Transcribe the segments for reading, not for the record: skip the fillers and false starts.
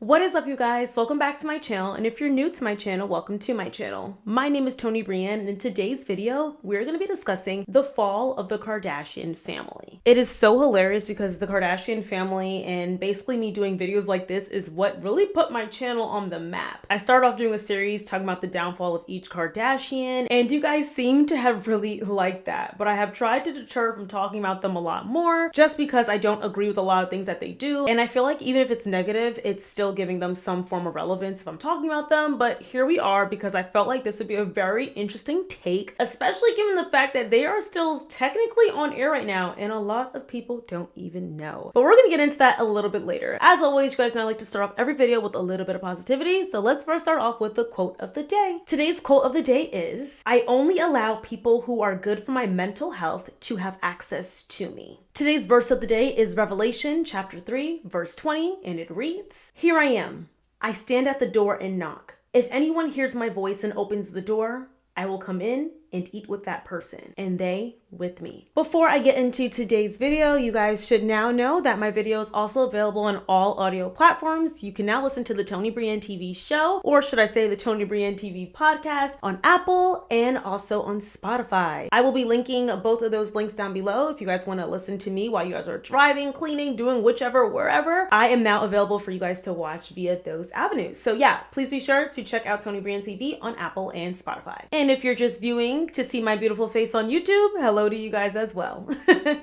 What is up, you guys? Welcome back to my channel, and if you're new to my channel, welcome to my channel. My name is Toni Bryanne, and in today's video, we're going to be discussing the fall of the Kardashian family. It is so hilarious because the Kardashian family and basically me doing videos like this is what really put my channel on the map. I started off doing a series talking about the downfall of each Kardashian, and you guys seem to have really liked that, but I have tried to deter from talking about them a lot more just because I don't agree with a lot of things that they do, and I feel like even if it's negative, it's still giving them some form of relevance if I'm talking about them. But here we are because I felt like this would be a very interesting take, especially given the fact that they are still technically on air right now and a lot of people don't even know. But we're gonna get into that a little bit later. As always, you guys know I like to start off every video with a little bit of positivity, so let's first start off with the quote of the day. Today's quote of the day is, "I only allow people who are good for my mental health to have access to me." Today's verse of the day is Revelation chapter 3, verse 20, and it reads, "Here I am. I stand at the door and knock. If anyone hears my voice and opens the door, I will come in and eat with that person, and they with me." Before I get into today's video, you guys should now know that my video is also available on all audio platforms. You can now listen to the Toni Bryanne TV show, or should I say the Toni Bryanne TV podcast, on Apple and also on Spotify. I will be linking both of those links down below if you guys want to listen to me while you guys are driving, cleaning, doing whichever, wherever. I am now available for you guys to watch via those avenues. So yeah, please be sure to check out Toni Bryanne TV on Apple and Spotify. And if you're just viewing to see my beautiful face on YouTube, hello to you guys as well.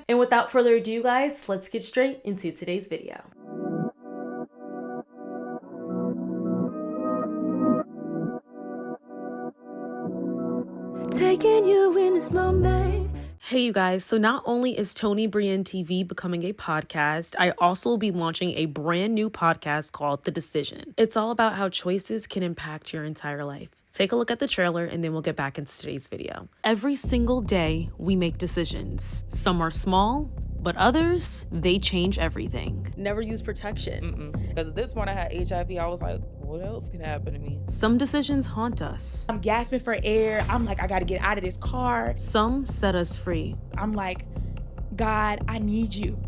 And without further ado, guys, let's get straight into today's video. Taking you in this moment. Hey you guys, so not only is Toni Bryanne TV becoming a podcast, I also will be launching a brand new podcast called The Decision. It's all about how choices can impact your entire life. Take a look at the trailer and then we'll get back into today's video. Every single day, we make decisions. Some are small, but others, they change everything. Never use protection. Because this one I had HIV, I was like, what else can happen to me? Some decisions haunt us. I'm gasping for air. I'm like, I gotta get out of this car. Some set us free. I'm like, God, I need you.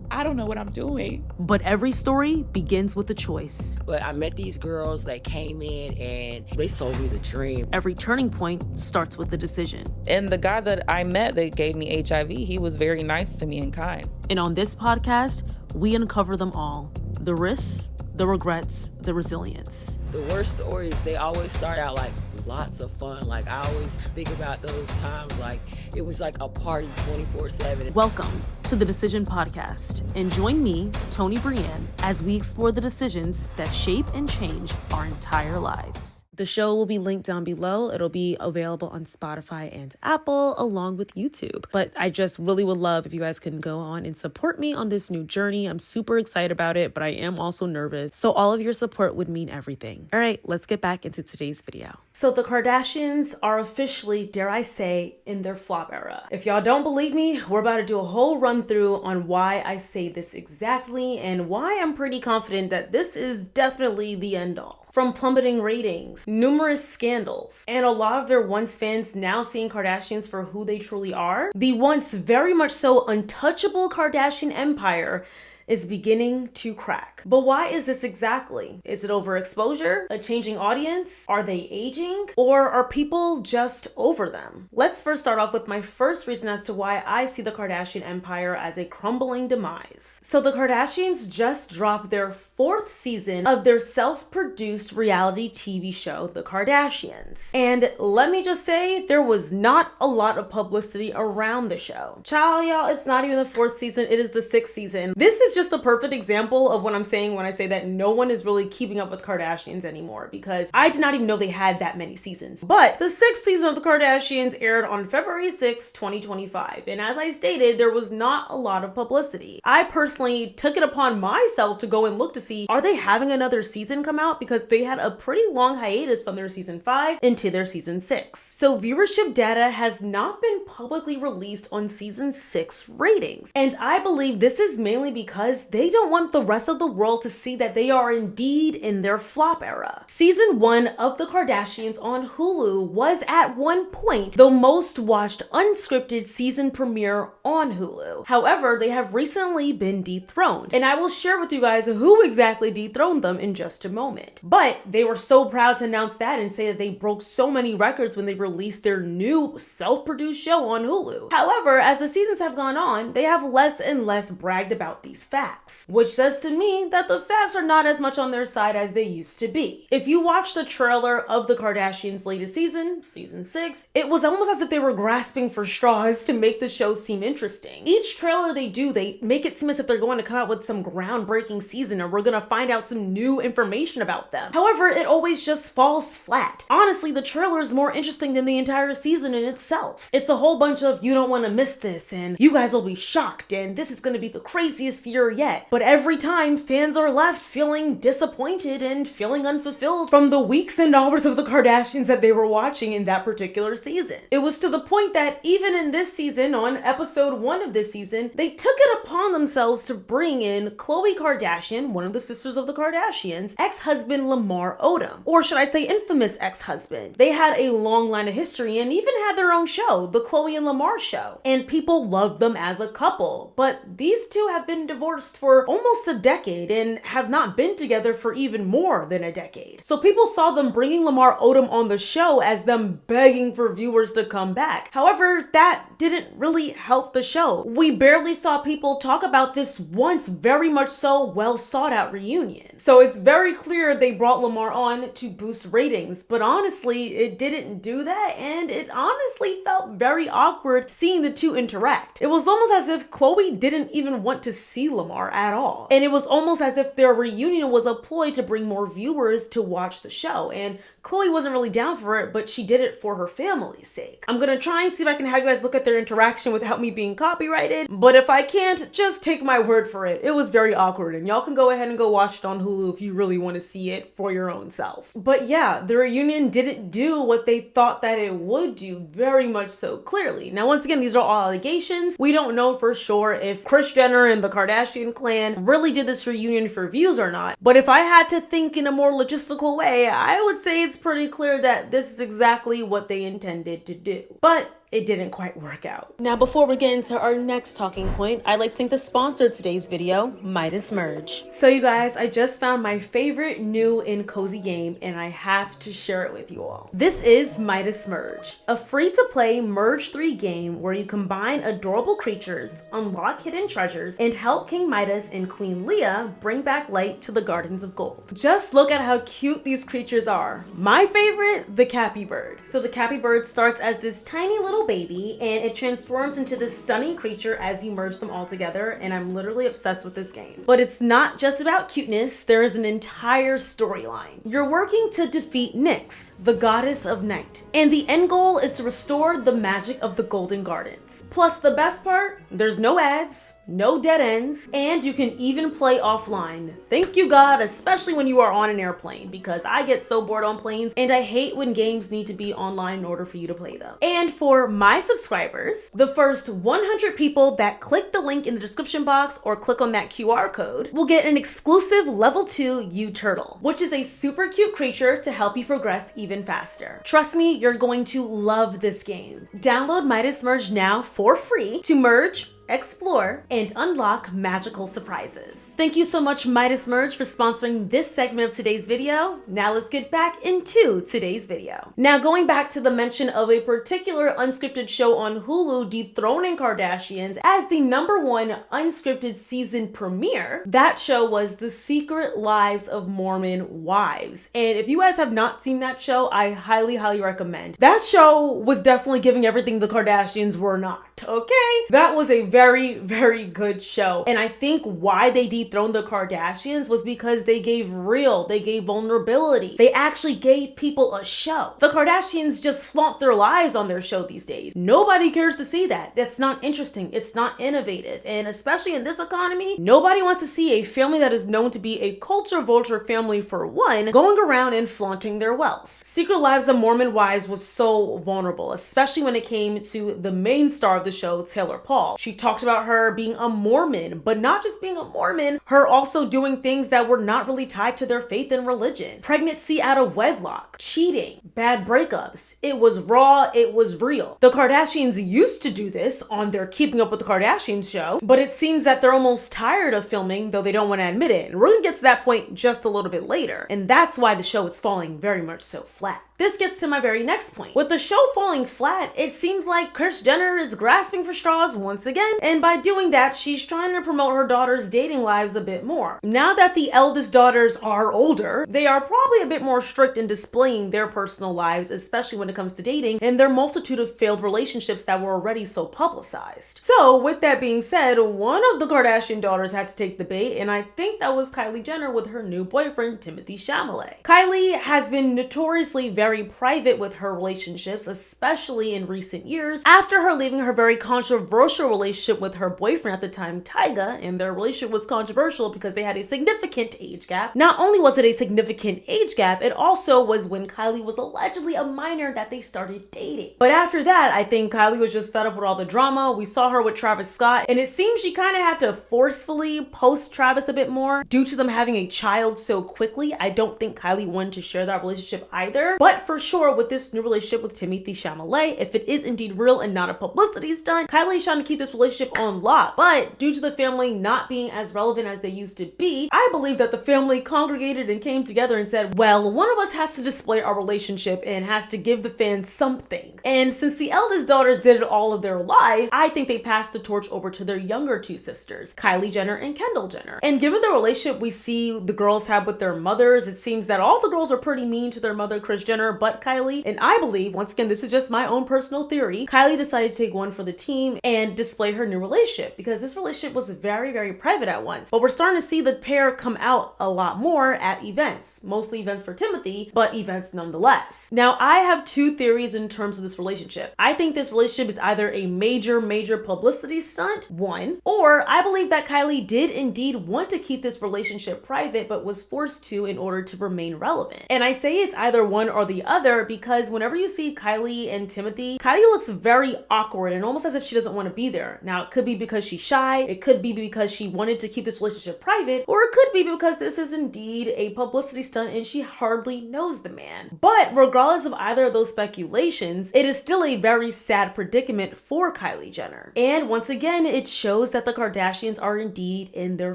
I don't know what I'm doing. But every story begins with a choice. But I met these girls that came in and they sold me the dream. Every turning point starts with a decision. And the guy that I met that gave me HIV, he was very nice to me and kind. And on this podcast, we uncover them all. The risks, the regrets, the resilience. The worst stories, they always start out like lots of fun. Like I always think about those times like it was like a party 24/7. Welcome to the Decision Podcast, and join me, Toni Bryanne, as we explore the decisions that shape and change our entire lives. The show will be linked down below. It'll be available on Spotify and Apple along with YouTube. But I just really would love if you guys can go on and support me on this new journey. I'm super excited about it, but I am also nervous. So all of your support would mean everything. All right, let's get back into today's video. So the Kardashians are officially, dare I say, in their flop era. If y'all don't believe me, we're about to do a whole run through on why I say this exactly and why I'm pretty confident that this is definitely the end all. From plummeting ratings, numerous scandals, and a lot of their once fans now seeing Kardashians for who they truly are, the once very much so untouchable Kardashian empire is beginning to crack. But why is this exactly? Is it overexposure? A changing audience? Are they aging? Or are people just over them? Let's first start off with my first reason as to why I see the Kardashian empire as a crumbling demise. So the Kardashians just dropped their 4th season of their self-produced reality TV show, The Kardashians. And let me just say, there was not a lot of publicity around the show. Child, y'all, it's not even the 4th season, it is the 6th season. This is just a perfect example of what I'm saying when I say that no one is really keeping up with Kardashians anymore, because I did not even know they had that many seasons. But the 6th season of The Kardashians aired on February 6, 2025. And as I stated, there was not a lot of publicity. I personally took it upon myself to go and look to see, are they having another season come out? Because they had a pretty long hiatus from their season 5 into their season 6. So viewership data has not been publicly released on season 6 ratings. And I believe this is mainly because because they don't want the rest of the world to see that they are indeed in their flop era. Season 1 of The Kardashians on Hulu was at one point the most watched unscripted season premiere on Hulu. However, they have recently been dethroned, and I will share with you guys who exactly dethroned them in just a moment. But they were so proud to announce that and say that they broke so many records when they released their new self-produced show on Hulu. However, as the seasons have gone on, they have less and less bragged about these facts, which says to me that the facts are not as much on their side as they used to be. If you watch the trailer of The Kardashians' latest season, season 6, it was almost as if they were grasping for straws to make the show seem interesting. Each trailer they do, they make it seem as if they're going to come out with some groundbreaking season or we're gonna find out some new information about them. However, it always just falls flat. Honestly, the trailer is more interesting than the entire season in itself. It's a whole bunch of you don't want to miss this and you guys will be shocked and this is going to be the craziest year yet. But every time fans are left feeling disappointed and feeling unfulfilled from the weeks and hours of the Kardashians that they were watching in that particular season. It was to the point that even in this season, on episode 1 of this season, they took it upon themselves to bring in Khloe Kardashian, one of the sisters of the Kardashians, ex-husband Lamar Odom, or should I say infamous ex-husband. They had a long line of history and even had their own show, the Khloe and Lamar show, and people loved them as a couple. But these two have been divorced for almost a decade and have not been together for even more than a decade. So people saw them bringing Lamar Odom on the show as them begging for viewers to come back. However, that didn't really help the show. We barely saw people talk about this once very much so well sought out reunion. So it's very clear they brought Lamar on to boost ratings, but honestly, it didn't do that, and it honestly felt very awkward seeing the two interact. It was almost as if Khloe didn't even want to see Lamar at all. And it was almost as if their reunion was a ploy to bring more viewers to watch the show. And Khloe wasn't really down for it, but she did it for her family's sake. I'm gonna try and see if I can have you guys look at their interaction without me being copyrighted, but if I can't, just take my word for it. It was very awkward, and y'all can go ahead and go watch it on Hulu if you really want to see it for your own self. But yeah, the reunion didn't do what they thought that it would do, very much so clearly. Now, once again, these are all allegations. We don't know for sure if Kris Jenner and the Kardashian clan really did this reunion for views or not, but if I had to think in a more logistical way, I would say it's pretty clear that this is exactly what they intended to do. But it didn't quite work out. Now, before we get into our next talking point, I'd like to thank the sponsor of today's video, Midas Merge. So you guys, I just found my favorite new and cozy game and I have to share it with you all. This is Midas Merge, a free-to-play Merge 3 game where you combine adorable creatures, unlock hidden treasures, and help King Midas and Queen Leah bring back light to the Gardens of Gold. Just look at how cute these creatures are. My favorite, the Cappy Bird. So the Cappy Bird starts as this tiny little baby and it transforms into this stunning creature as you merge them all together, and I'm literally obsessed with this game. But it's not just about cuteness, there is an entire storyline. You're working to defeat Nyx, the goddess of night, and the end goal is to restore the magic of the Golden Gardens. Plus, the best part, there's no ads, no dead ends, and you can even play offline. Thank you God, especially when you are on an airplane, because I get so bored on planes and I hate when games need to be online in order for you to play them. And for my subscribers, the first 100 people that click the link in the description box or click on that QR code will get an exclusive level 2 U-Turtle, which is a super cute creature to help you progress even faster. Trust me, you're going to love this game. Download Midas Merge now for free to merge, explore, and unlock magical surprises. Thank you so much, Midas Merge, for sponsoring this segment of today's video. Now let's get back into today's video. Now, going back to the mention of a particular unscripted show on Hulu dethroning Kardashians as the #1 unscripted season premiere, that show was The Secret Lives of Mormon Wives. And if you guys have not seen that show, I highly, highly recommend. That show was definitely giving everything the Kardashians were not, okay? That was a very, very good show. And I think why they dethroned the Kardashians was because they gave vulnerability. They actually gave people a show. The Kardashians just flaunt their lives on their show these days. Nobody cares to see that. That's not interesting. It's not innovative. And especially in this economy, nobody wants to see a family that is known to be a culture vulture family for one, going around and flaunting their wealth. Secret Lives of Mormon Wives was so vulnerable, especially when it came to the main star of the show, Taylor Paul. She talked about her being a Mormon, but not just being a Mormon, her also doing things that were not really tied to their faith and religion. Pregnancy out of wedlock, cheating, bad breakups. It was raw, it was real. The Kardashians used to do this on their Keeping Up with the Kardashians show, but it seems that they're almost tired of filming, though they don't want to admit it. And we're gonna get to that point just a little bit later. And that's why the show is falling very much so flat. This gets to my very next point. With the show falling flat, it seems like Kris Jenner is grasping for straws once again, and by doing that, she's trying to promote her daughter's dating lives a bit more. Now that the eldest daughters are older, they are probably a bit more strict in displaying their personal lives, especially when it comes to dating, and their multitude of failed relationships that were already so publicized. So, with that being said, one of the Kardashian daughters had to take the bait, and I think that was Kylie Jenner with her new boyfriend, Timothée Chalamet. Kylie has been notoriously very private with her relationships, especially in recent years, after her leaving her very controversial relationship with her boyfriend at the time, Tyga, and their relationship was controversial because they had a significant age gap. Not only was it a significant age gap, it also was when Kylie was allegedly a minor that they started dating. But after that, I think Kylie was just fed up with all the drama. We saw her with Travis Scott, and it seems she kind of had to forcefully post Travis a bit more due to them having a child so quickly. I don't think Kylie wanted to share that relationship either, but for sure, with this new relationship with Timothée Chalamet, if it is indeed real and not a publicity stunt, Kylie's trying to keep this relationship on lock. But due to the family not being as relevant as they used to be, I believe that the family congregated and came together and said, well, one of us has to display our relationship and has to give the fans something. And since the eldest daughters did it all of their lives, I think they passed the torch over to their younger two sisters, Kylie Jenner and Kendall Jenner. And given the relationship we see the girls have with their mothers, it seems that all the girls are pretty mean to their mother, Kris Jenner, but Kylie. And I believe, once again, this is just my own personal theory, Kylie decided to take one for the team and display her new relationship, because this relationship was very, very private at once. But we're starting to see the pair come out a lot more at events, mostly events for Timothée, but events nonetheless. Now, I have two theories in terms of this relationship. I think this relationship is either a major publicity stunt, one, or I believe that Kylie did indeed want to keep this relationship private, but was forced to in order to remain relevant. And I say it's either one or the other because whenever you see Kylie and Timothée, Kylie looks very awkward and almost as if she doesn't want to be there. Now, it could be because she's shy, it could be because she wanted to keep this relationship private, or it could be because this is indeed a publicity stunt and she hardly knows the man. But regardless of either of those speculations, it is still a very sad predicament for Kylie Jenner. And once again, it shows that the Kardashians are indeed in their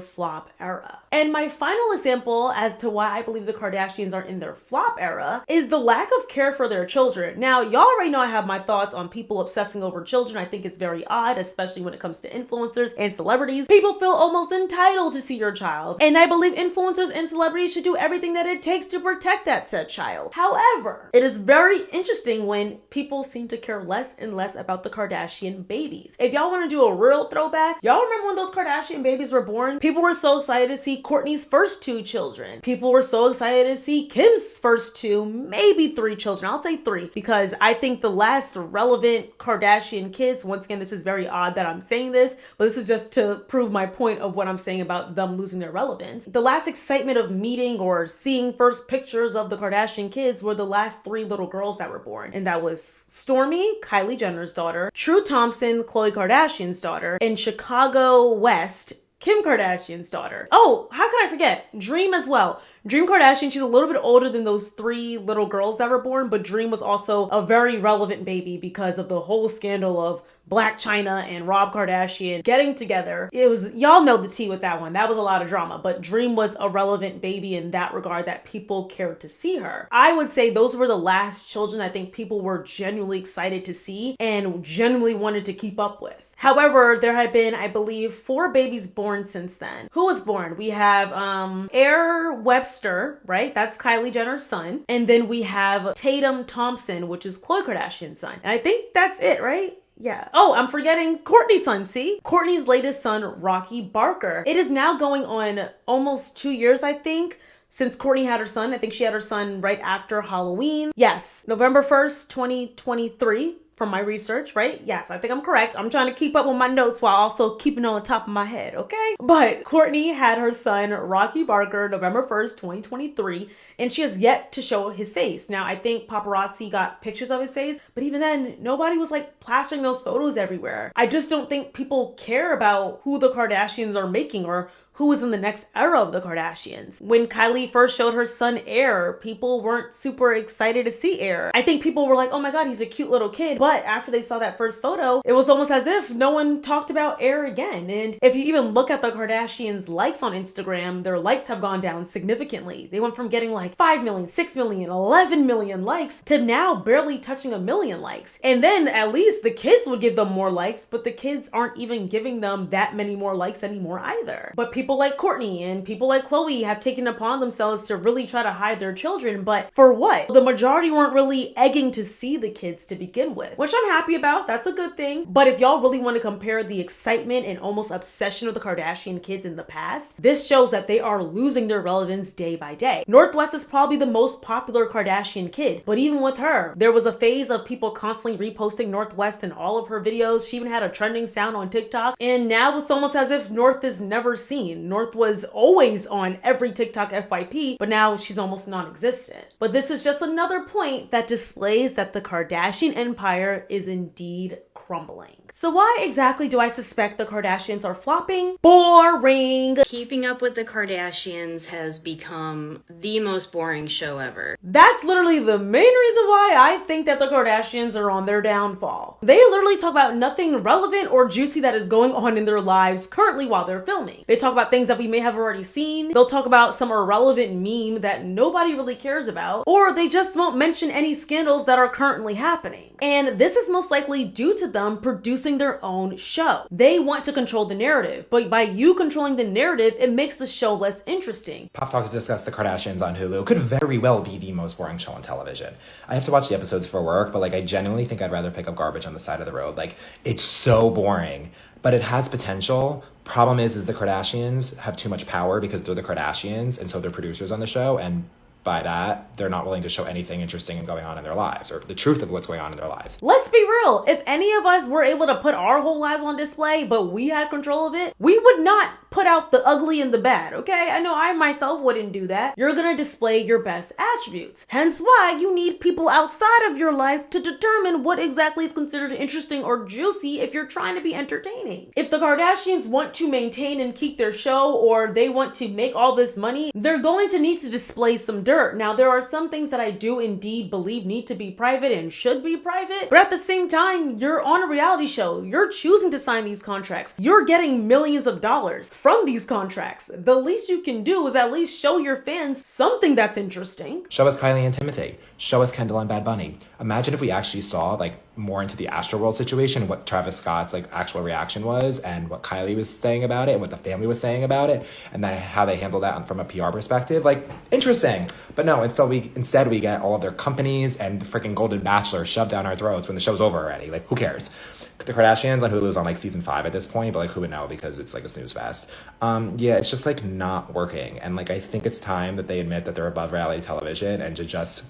flop era. And my final example as to why I believe the Kardashians are in their flop era is the lack of care for their children. Now, y'all already know I have my thoughts on people obsessing over children. I think it's very odd, especially when it comes to influencers and celebrities. People feel almost entitled to see your child. And I believe influencers and celebrities should do everything that it takes to protect that said child. However, it is very interesting when people seem to care less and less about the Kardashian babies. If y'all want to do a real throwback, y'all remember when those Kardashian babies were born? People were so excited to see Kourtney's first two children. People were so excited to see Kim's first two, maybe three children. I'll say three because I think the last relevant Kardashian kids, once again, this is very odd that I'm saying this, but this is just to prove my point of what I'm saying about them losing their relevance. The last excitement of meeting or seeing first pictures of the Kardashian kids were the last three little girls that were born. And that was Stormi, Kylie Jenner's daughter, True Thompson, Khloe Kardashian's daughter, and Chicago West, Kim Kardashian's daughter. Oh, how could I forget? Dream as well. Dream Kardashian, she's a little bit older than those three little girls that were born, but Dream was also a very relevant baby because of the whole scandal of Blac Chyna and Rob Kardashian getting together. It was, y'all know the tea with that one. That was a lot of drama, but Dream was a relevant baby in that regard that people cared to see her. I would say those were the last children I think people were genuinely excited to see and genuinely wanted to keep up with. However, there have been, I believe, 4 babies born since then. Who was born? We have Air Webster, right? That's Kylie Jenner's son. And then we have Tatum Thompson, which is Khloe Kardashian's son. And I think that's it, right? Yeah. Oh, I'm forgetting Kourtney's son, see? Kourtney's latest son, Rocky Barker. It is now going on almost 2 years, I think, since Kourtney had her son. I think she had her son right after Halloween. Yes, November 1st, 2023. from my research, right? Yes, I think I'm correct. I'm trying to keep up with my notes while also keeping on the top of my head, okay? But Kourtney had her son, Rocky Barker, November 1st, 2023, and she has yet to show his face. Now, I think paparazzi got pictures of his face, but even then, nobody was like plastering those photos everywhere. I just don't think people care about who the Kardashians are making or who is in the next era of the Kardashians. When Kylie first showed her son Air, people weren't super excited to see Air. I think people were like, oh my God, he's a cute little kid. But after they saw that first photo, it was almost as if no one talked about Air again. And if you even look at the Kardashians' likes on Instagram, their likes have gone down significantly. They went from getting like 5 million, 6 million, 11 million likes to now barely touching 1 million likes. And then at least the kids would give them more likes, but the kids aren't even giving them that many more likes anymore either. But people like Kourtney and people like Khloe have taken upon themselves to really try to hide their children, but for what? The majority weren't really egging to see the kids to begin with, which I'm happy about. That's a good thing. But if y'all really want to compare the excitement and almost obsession of the Kardashian kids in the past, this shows that they are losing their relevance day by day. North West is probably the most popular Kardashian kid, but even with her, there was a phase of people constantly reposting North West in all of her videos. She even had a trending sound on TikTok, and now it's almost as if North is never seen. North was always on every TikTok FYP, but now she's almost non-existent. But this is just another point that displays that the Kardashian empire is indeed crumbling. So why exactly do I suspect the Kardashians are flopping? Boring! Keeping Up with the Kardashians has become the most boring show ever. That's literally the main reason why I think that the Kardashians are on their downfall. They literally talk about nothing relevant or juicy that is going on in their lives currently while they're filming. They talk about things that we may have already seen. They'll talk about some irrelevant meme that nobody really cares about, or they just won't mention any scandals that are currently happening. And this is most likely due to them producing their own show. They want to control the narrative, but by you controlling the narrative, it makes the show less interesting. Pop Talk to discuss the Kardashians on Hulu could very well be the most boring show on television. I have to watch the episodes for work, but like I genuinely think I'd rather pick up garbage on the side of the road. Like, it's so boring, but it has potential. Problem is the Kardashians have too much power because they're the Kardashians, and so they're producers on the show, and by that, they're not willing to show anything interesting and going on in their lives, or the truth of what's going on in their lives. Let's be real. If any of us were able to put our whole lives on display, but we had control of it, we would not put out the ugly and the bad, okay? I know I myself wouldn't do that. You're gonna display your best attributes. Hence why you need people outside of your life to determine what exactly is considered interesting or juicy if you're trying to be entertaining. If the Kardashians want to maintain and keep their show, or they want to make all this money, they're going to need to display some dirt. Now, there are some things that I do indeed believe need to be private and should be private, but at the same time, you're on a reality show. You're choosing to sign these contracts. You're getting millions of dollars from these contracts. The least you can do is at least show your fans something that's interesting. Show us Kylie and Timothy. Show us Kendall and Bad Bunny. Imagine if we actually saw like more into the Astroworld situation, what Travis Scott's like actual reaction was, and what Kylie was saying about it, and what the family was saying about it, and then how they handled that from a PR perspective. Like, interesting. But no, instead we get all of their companies and the freaking Golden Bachelor shoved down our throats when the show's over already. Like, who cares? The Kardashians on Hulu is on like season 5 at this point, but like who would know, because it's like a snooze fest. Yeah, it's just like not working. And like I think it's time that they admit that they're above reality television and to just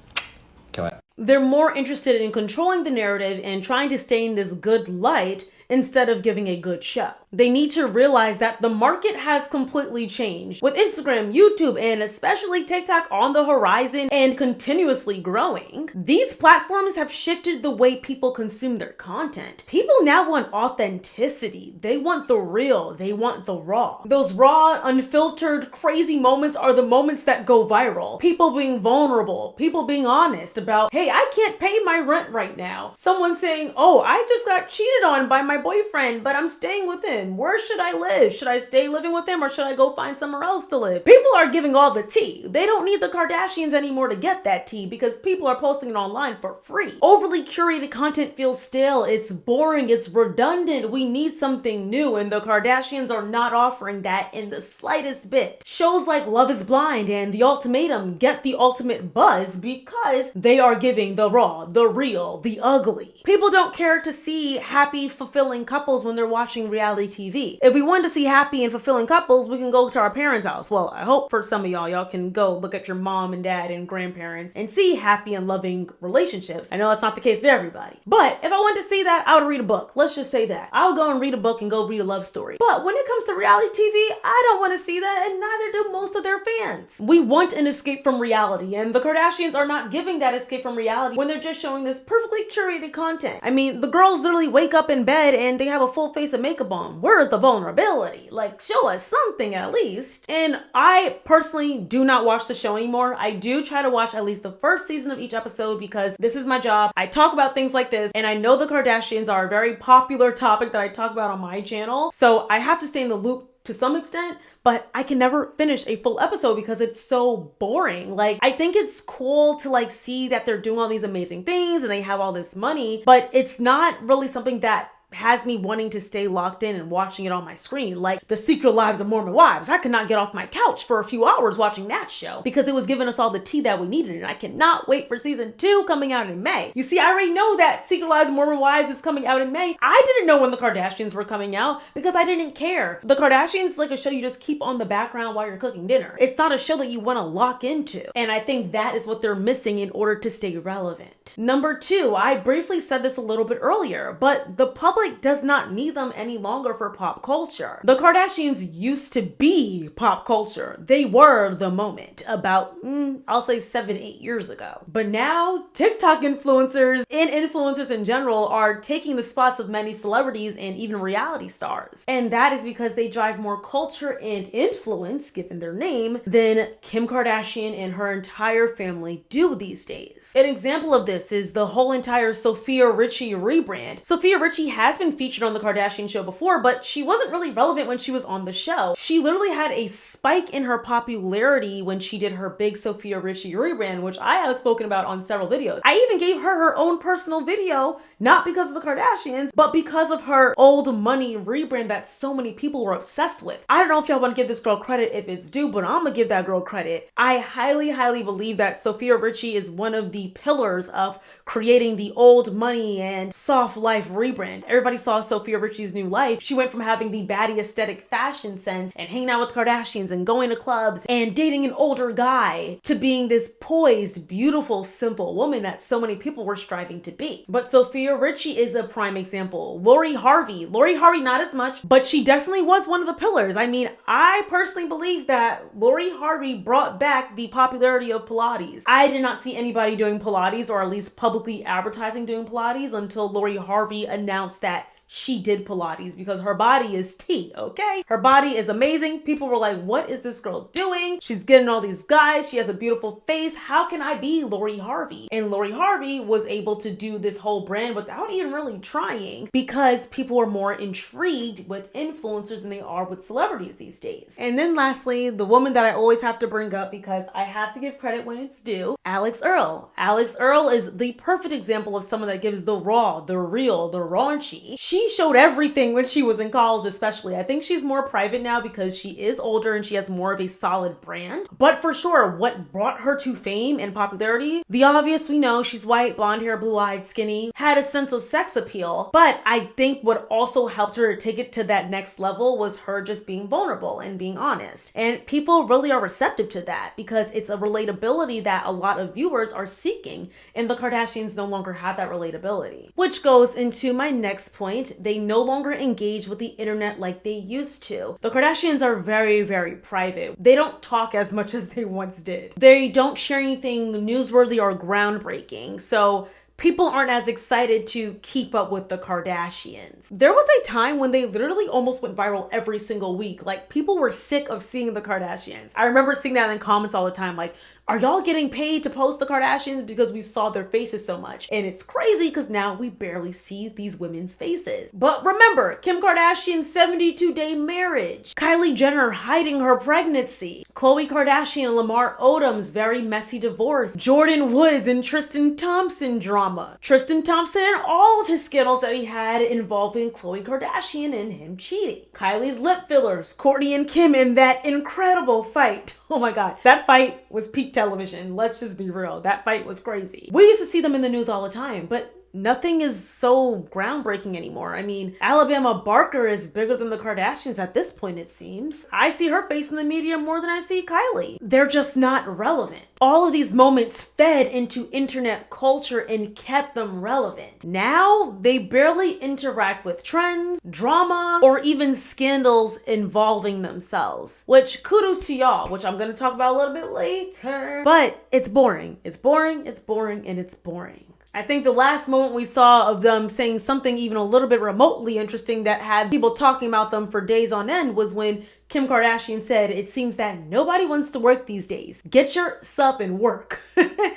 kill it. They're more interested in controlling the narrative and trying to stay in this good light instead of giving a good show. They need to realize that the market has completely changed, with Instagram, YouTube, and especially TikTok on the horizon and continuously growing. These platforms have shifted the way people consume their content. People now want authenticity. They want the real. They want the raw. Those raw, unfiltered, crazy moments are the moments that go viral. People being vulnerable, people being honest about, hey, I can't pay my rent right now. Someone saying, oh, I just got cheated on by my boyfriend, but I'm staying with him. Where should I live? Should I stay living with him, or should I go find somewhere else to live? People are giving all the tea. They don't need the Kardashians anymore to get that tea because people are posting it online for free. Overly curated content feels stale. It's boring. It's redundant. We need something new, and the Kardashians are not offering that in the slightest bit. Shows like Love is Blind and The Ultimatum get the ultimate buzz because they are giving the raw, the real, the ugly. People don't care to see happy, fulfilling couples when they're watching reality TV. If we want to see happy and fulfilling couples, we can go to our parents' house. Well, I hope for some of y'all can go look at your mom and dad and grandparents and see happy and loving relationships. I know that's not the case for everybody. But if I want to see that, I would read a book. Let's just say that. I would go and read a book and go read a love story. But when it comes to reality TV, I don't want to see that, and neither do most of their fans. We want an escape from reality, and the Kardashians are not giving that escape from reality when they're just showing this perfectly curated content. I mean, the girls literally wake up in bed and they have a full face of makeup on. Where is the vulnerability? Like, show us something at least. And I personally do not watch the show anymore. I do try to watch at least the first season of each episode because this is my job. I talk about things like this, and I know the Kardashians are a very popular topic that I talk about on my channel. So I have to stay in the loop to some extent, but I can never finish a full episode because it's so boring. Like, I think it's cool to like see that they're doing all these amazing things and they have all this money, but it's not really something that has me wanting to stay locked in and watching it on my screen. Like The Secret Lives of Mormon Wives. I could not get off my couch for a few hours watching that show because it was giving us all the tea that we needed, and I cannot wait for season 2 coming out in May. You see, I already know that Secret Lives of Mormon Wives is coming out in May. I didn't know when the Kardashians were coming out because I didn't care. The Kardashians is like a show you just keep on the background while you're cooking dinner. It's not a show that you want to lock into, and I think that is what they're missing in order to stay relevant. Number 2, I briefly said this a little bit earlier, but the public does not need them any longer for pop culture. The Kardashians used to be pop culture. They were the moment about, I'll say 7-8 years ago. But now TikTok influencers and influencers in general are taking the spots of many celebrities and even reality stars. And that is because they drive more culture and influence, given their name, than Kim Kardashian and her entire family do these days. An example of this is the whole entire Sofia Richie rebrand. Sofia Richie has been featured on the Kardashian show before, but she wasn't really relevant when she was on the show. She literally had a spike in her popularity when she did her big Sofia Richie rebrand, which I have spoken about on several videos. I even gave her own personal video, not because of the Kardashians, but because of her old money rebrand that so many people were obsessed with. I don't know if y'all want to give this girl credit if it's due, but I'm gonna give that girl credit. I highly believe that Sofia Richie is one of the pillars of creating the old money and soft life rebrand. Everybody saw Sofia Richie's new life. She went from having the baddie aesthetic fashion sense and hanging out with Kardashians and going to clubs and dating an older guy to being this poised, beautiful, simple woman that so many people were striving to be. But Sofia Richie is a prime example. Lori Harvey not as much, but she definitely was one of the pillars. I mean, I personally believe that Lori Harvey brought back the popularity of Pilates. I did not see anybody doing Pilates, or at least publicly advertising doing Pilates, until Lori Harvey announced that she did Pilates, because her body is tea, okay? Her body is amazing. People were like, what is this girl doing? She's getting all these guys. She has a beautiful face. How can I be Lori Harvey? And Lori Harvey was able to do this whole brand without even really trying, because people were more intrigued with influencers than they are with celebrities these days. And then lastly, the woman that I always have to bring up because I have to give credit when it's due, Alex Earle. Alex Earle is the perfect example of someone that gives the raw, the real, the raunchy. She showed everything when she was in college, especially. I think she's more private now because she is older and she has more of a solid brand. But for sure, what brought her to fame and popularity, the obvious, we know she's white, blonde hair, blue-eyed, skinny, had a sense of sex appeal. But I think what also helped her take it to that next level was her just being vulnerable and being honest. And people really are receptive to that because it's a relatability that a lot of viewers are seeking, and the Kardashians no longer have that relatability. Which goes into my next point. They no longer engage with the internet like they used to. The Kardashians are very private. They don't talk as much as they once did. They don't share anything newsworthy or groundbreaking. So people aren't as excited to keep up with the Kardashians. There was a time when they literally almost went viral every single week. Like, people were sick of seeing the Kardashians. I remember seeing that in comments all the time, like, are y'all getting paid to post the Kardashians because we saw their faces so much? And it's crazy because now we barely see these women's faces. But remember, Kim Kardashian's 72-day marriage, Kylie Jenner hiding her pregnancy, Khloe Kardashian and Lamar Odom's very messy divorce, Jordan Woods and Tristan Thompson drama, Tristan Thompson and all of his scandals that he had involving Khloe Kardashian and him cheating, Kylie's lip fillers, Kourtney and Kim in that incredible fight. Oh my God, that fight was peak television. Let's just be real. That fight was crazy. We used to see them in the news all the time, but nothing is so groundbreaking anymore. I mean, Alabama Barker is bigger than the Kardashians at this point, it seems. I see her face in the media more than I see Kylie. They're just not relevant. All of these moments fed into internet culture and kept them relevant. Now, they barely interact with trends, drama, or even scandals involving themselves. Which, kudos to y'all, which I'm gonna talk about a little bit later. But it's boring. It's boring, it's boring, and it's boring. I think the last moment we saw of them saying something even a little bit remotely interesting that had people talking about them for days on end was when Kim Kardashian said, "It seems that nobody wants to work these days. Get your sup and work."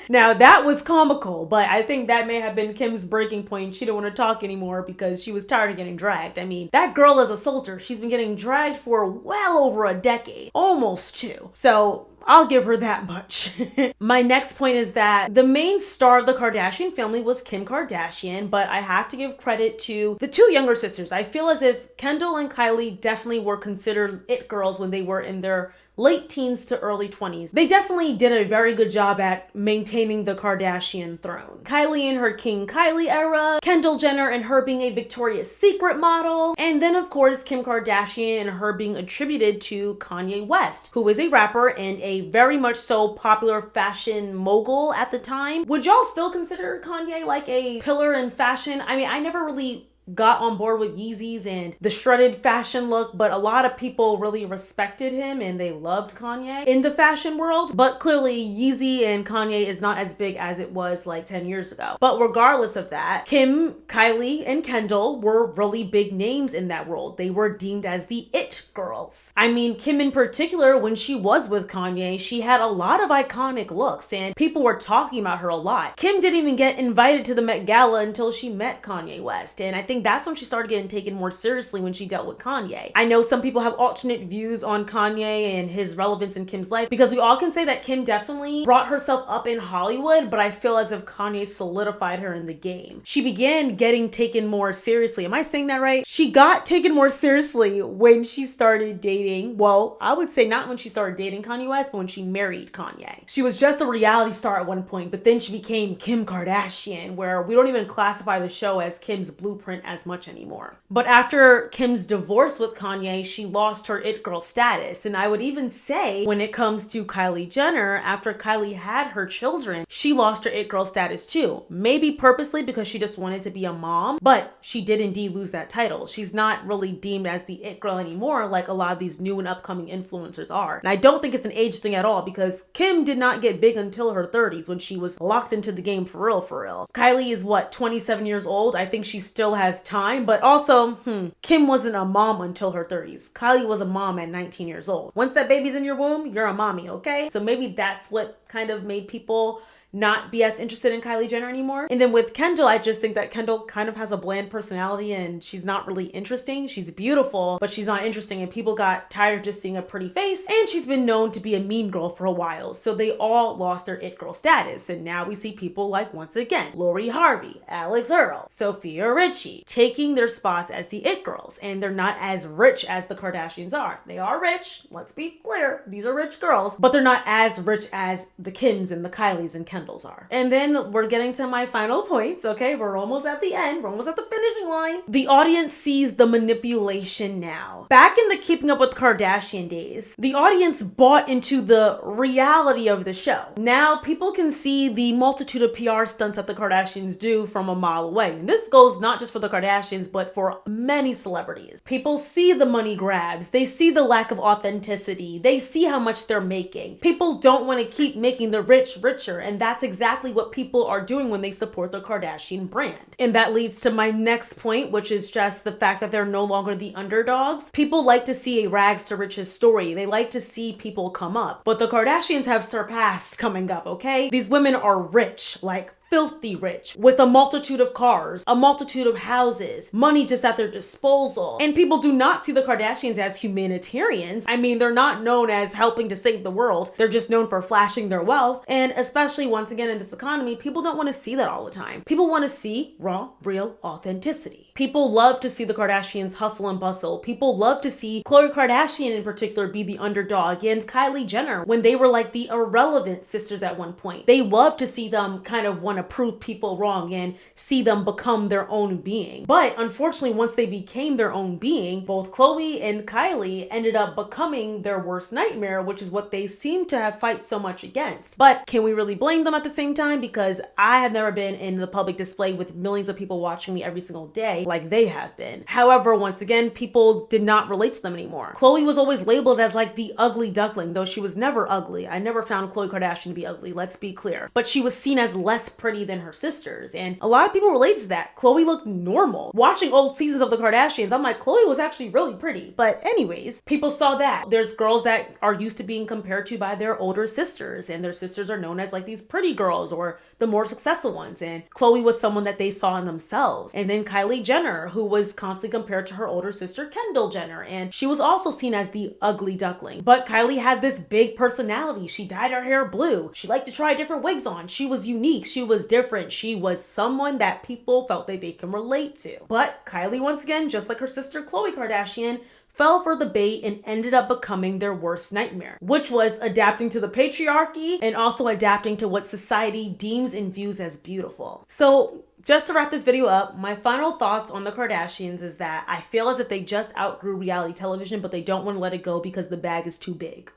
Now that was comical, but I think that may have been Kim's breaking point. She didn't want to talk anymore because she was tired of getting dragged. I mean, that girl is a soldier. She's been getting dragged for well over a decade, almost two. So I'll give her that much. My next point is that the main star of the Kardashian family was Kim Kardashian, but I have to give credit to the two younger sisters. I feel as if Kendall and Kylie definitely were considered it girls when they were in their late teens to early 20s. They definitely did a very good job at maintaining the Kardashian throne. Kylie in her King Kylie era, Kendall Jenner and her being a Victoria's Secret model, and then of course Kim Kardashian and her being attributed to Kanye West, who is a rapper and a very much so popular fashion mogul at the time. Would y'all still consider Kanye like a pillar in fashion? I mean, I never really got on board with Yeezys and the shredded fashion look, but a lot of people really respected him and they loved Kanye in the fashion world. But clearly Yeezy and Kanye is not as big as it was like 10 years ago. But regardless of that, Kim, Kylie, and Kendall were really big names in that world. They were deemed as the it girls. I mean, Kim in particular, when she was with Kanye, she had a lot of iconic looks and people were talking about her a lot. Kim didn't even get invited to the Met Gala until she met Kanye West, and I think that's when she started getting taken more seriously, when she dealt with Kanye. I know some people have alternate views on Kanye and his relevance in Kim's life, because we all can say that Kim definitely brought herself up in Hollywood, but I feel as if Kanye solidified her in the game. She began getting taken more seriously. Am I saying that right? She got taken more seriously when she started dating, well, I would say not when she started dating Kanye West, but when she married Kanye. She was just a reality star at one point, but then she became Kim Kardashian, where we don't even classify the show as Kim's Blueprint as much anymore. But after Kim's divorce with Kanye, she lost her it girl status. And I would even say when it comes to Kylie Jenner, after Kylie had her children, she lost her it girl status too. Maybe purposely because she just wanted to be a mom, but she did indeed lose that title. She's not really deemed as the it girl anymore like a lot of these new and upcoming influencers are. And I don't think it's an age thing at all, because Kim did not get big until her 30s when she was locked into the game for real, for real. Kylie is what, 27 years old? I think she still has time, but also, Kim wasn't a mom until her 30s. Kylie was a mom at 19 years old. Once that baby's in your womb, you're a mommy, okay? So maybe that's what kind of made people not be as interested in Kylie Jenner anymore. And then with Kendall, I just think that Kendall kind of has a bland personality and she's not really interesting. She's beautiful, but she's not interesting, and people got tired of just seeing a pretty face, and she's been known to be a mean girl for a while. So they all lost their it girl status, and now we see people like, once again, Lori Harvey, Alex Earl, Sophia Richie taking their spots as the it girls, and they're not as rich as the Kardashians are. They are rich, let's be clear, these are rich girls, but they're not as rich as the Kims and the Kylies and Kendalls are. And then we're getting to my final points, okay? We're almost at the end. We're almost at the finishing line. The audience sees the manipulation now. Back in the Keeping Up with Kardashian days, the audience bought into the reality of the show. Now people can see the multitude of PR stunts that the Kardashians do from a mile away. And this goes not just for the Kardashians, but for many celebrities. People see the money grabs. They see the lack of authenticity. They see how much they're making. People don't want to keep making the rich richer, and that's exactly what people are doing when they support the Kardashian brand. And that leads to my next point, which is just the fact that they're no longer the underdogs. People like to see a rags to riches story. They like to see people come up. But the Kardashians have surpassed coming up, okay? These women are rich, like filthy rich, with a multitude of cars, a multitude of houses, money just at their disposal. And people do not see the Kardashians as humanitarians. I mean, they're not known as helping to save the world. They're just known for flashing their wealth. And especially once again in this economy, people don't want to see that all the time. People want to see raw, real authenticity. People love to see the Kardashians hustle and bustle. People love to see Khloe Kardashian in particular be the underdog, and Kylie Jenner when they were like the irrelevant sisters at one point. They love to see them kind of one want to prove people wrong and see them become their own being. But unfortunately, once they became their own being, both Khloe and Kylie ended up becoming their worst nightmare, which is what they seem to have fight so much against. But can we really blame them at the same time? Because I have never been in the public display with millions of people watching me every single day like they have been. However, once again, people did not relate to them anymore. Khloe was always labeled as like the ugly duckling, though she was never ugly. I never found Khloe Kardashian to be ugly, let's be clear. But she was seen as less pretty than her sisters, and a lot of people relate to that. Khloe looked normal. Watching old seasons of the Kardashians, I'm like, Khloe was actually really pretty. But anyways, people saw that. There's girls that are used to being compared to by their older sisters, and their sisters are known as like these pretty girls or the more successful ones, and Khloe was someone that they saw in themselves. And then Kylie Jenner, who was constantly compared to her older sister Kendall Jenner, and she was also seen as the ugly duckling. But Kylie had this big personality. She dyed her hair blue. She liked to try different wigs on. She was unique. She was different. She was someone that people felt that they can relate to. But Kylie, once again, just like her sister Khloe Kardashian, fell for the bait and ended up becoming their worst nightmare, which was adapting to the patriarchy and also adapting to what society deems and views as beautiful. So just to wrap this video up, my final thoughts on the Kardashians is that I feel as if they just outgrew reality television, but they don't want to let it go because the bag is too big.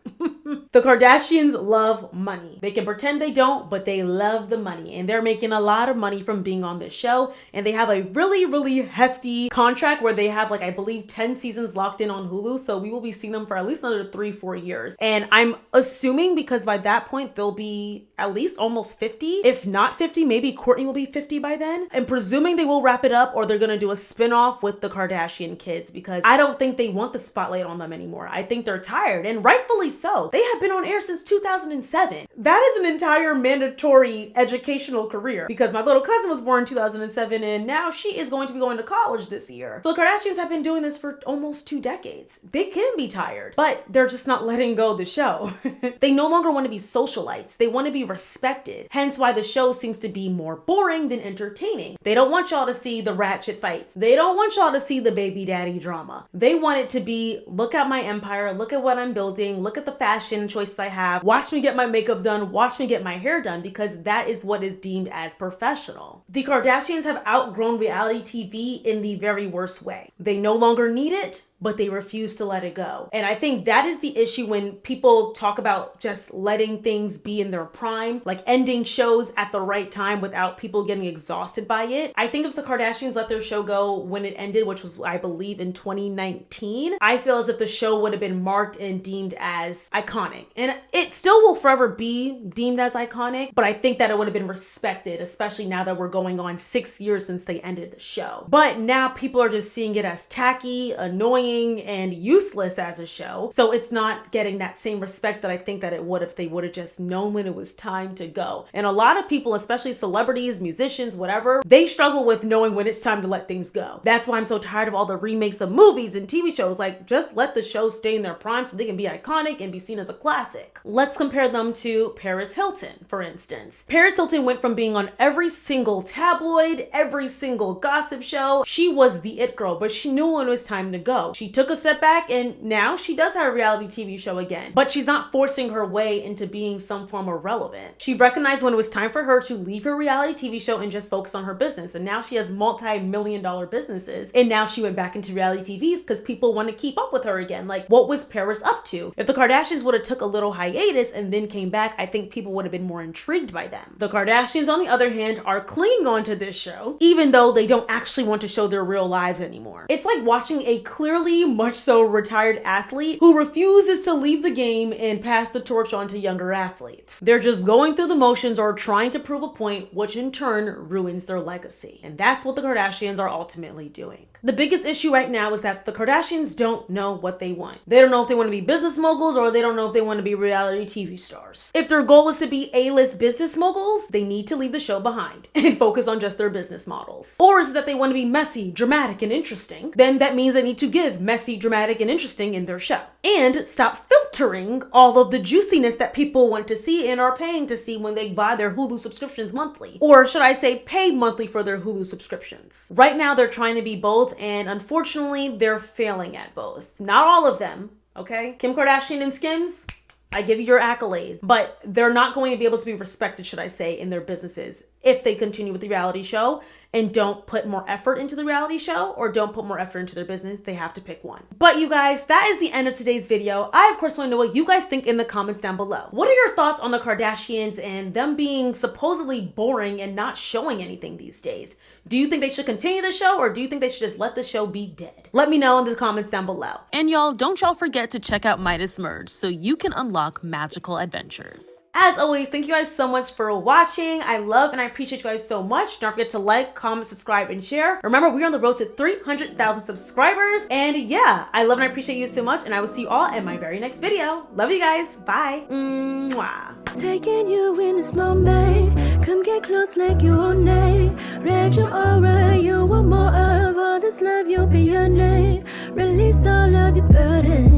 The Kardashians love money. They can pretend they don't, but they love the money. And they're making a lot of money from being on this show. And they have a really, really hefty contract where they have, like, I believe 10 seasons locked in on Hulu. So we will be seeing them for at least another 3-4 years. And I'm assuming because by that point, they'll be at least almost 50. If not 50, maybe Kourtney will be 50 by then. And presuming they will wrap it up, or they're going to do a spin-off with the Kardashian kids, because I don't think they want the spotlight on them anymore. I think they're tired, and rightfully so. They have been on air since 2007. That is an entire mandatory educational career, because my little cousin was born in 2007 and now she is going to be going to college this year. So the Kardashians have been doing this for almost 2 decades. They can be tired, but they're just not letting go of the show. They no longer want to be socialites. They want to be respected. Hence why the show seems to be more boring than entertaining. They don't want y'all to see the ratchet fights. They don't want y'all to see the baby daddy drama. They want it to be, look at my empire, look at what I'm building, look at the fashion choices I have, watch me get my makeup done, watch me get my hair done, because that is what is deemed as professional. The Kardashians have outgrown reality TV in the very worst way. They no longer need it, but they refuse to let it go. And I think that is the issue when people talk about just letting things be in their prime, like ending shows at the right time without people getting exhausted by it. I think if the Kardashians let their show go when it ended, which was, I believe, in 2019, I feel as if the show would have been marked and deemed as iconic. And it still will forever be deemed as iconic, but I think that it would have been respected, especially now that we're going on 6 years since they ended the show. But now people are just seeing it as tacky, annoying, and useless as a show. So it's not getting that same respect that I think that it would if they would have just known when it was time to go. And a lot of people, especially celebrities, musicians, whatever, they struggle with knowing when it's time to let things go. That's why I'm so tired of all the remakes of movies and TV shows. Like, just let the show stay in their prime so they can be iconic and be seen as a classic. Let's compare them to Paris Hilton, for instance. Paris Hilton went from being on every single tabloid, every single gossip show. She was the it girl, but she knew when it was time to go. She took a step back and now she does have a reality TV show again, but she's not forcing her way into being some form of relevant. She recognized when it was time for her to leave her reality TV show and just focus on her business. And now she has multi-million-dollar businesses. And now she went back into reality TVs because people want to keep up with her again. Like, what was Paris up to? If the Kardashians would have took a little hiatus and then came back, I think people would have been more intrigued by them. The Kardashians, on the other hand, are clinging on to this show, even though they don't actually want to show their real lives anymore. It's like watching a clearly much so retired athlete who refuses to leave the game and pass the torch on to younger athletes. They're just going through the motions or trying to prove a point, which in turn ruins their legacy. And that's what the Kardashians are ultimately doing. The biggest issue right now is that the Kardashians don't know what they want. They don't know if they want to be business moguls or they don't know if they want to be reality TV stars. If their goal is to be A-list business moguls, they need to leave the show behind and focus on just their business models. Or is it that they want to be messy, dramatic, and interesting? Then that means they need to give messy, dramatic, and interesting in their show. And stop filtering all of the juiciness that people want to see and are paying to see when they buy their Hulu subscriptions monthly. Or should I say pay monthly for their Hulu subscriptions. Right now they're trying to be both, and unfortunately they're failing at both. Not all of them, okay? Kim Kardashian and Skims, I give you your accolades, but they're not going to be able to be respected, should I say, in their businesses if they continue with the reality show and don't put more effort into the reality show or don't put more effort into their business. They have to pick one. But you guys, that is the end of today's video. I, of course, want to know what you guys think in the comments down below. What are your thoughts on the Kardashians and them being supposedly boring and not showing anything these days? Do you think they should continue the show, or do you think they should just let the show be dead? Let me know in the comments down below. And y'all, don't y'all forget to check out Midas Merge so you can unlock magical adventures. As always, thank you guys so much for watching. I love and I appreciate you guys so much. Don't forget to like, comment, subscribe, and share. Remember, we're on the road to 300,000 subscribers. And yeah, I love and I appreciate you so much. And I will see you all in my very next video. Love you guys. Bye. Mwah. Taking you in this moment. Come get close like you own name. Read your aura, you want more of all this love, you'll be your name. Release all of your burden.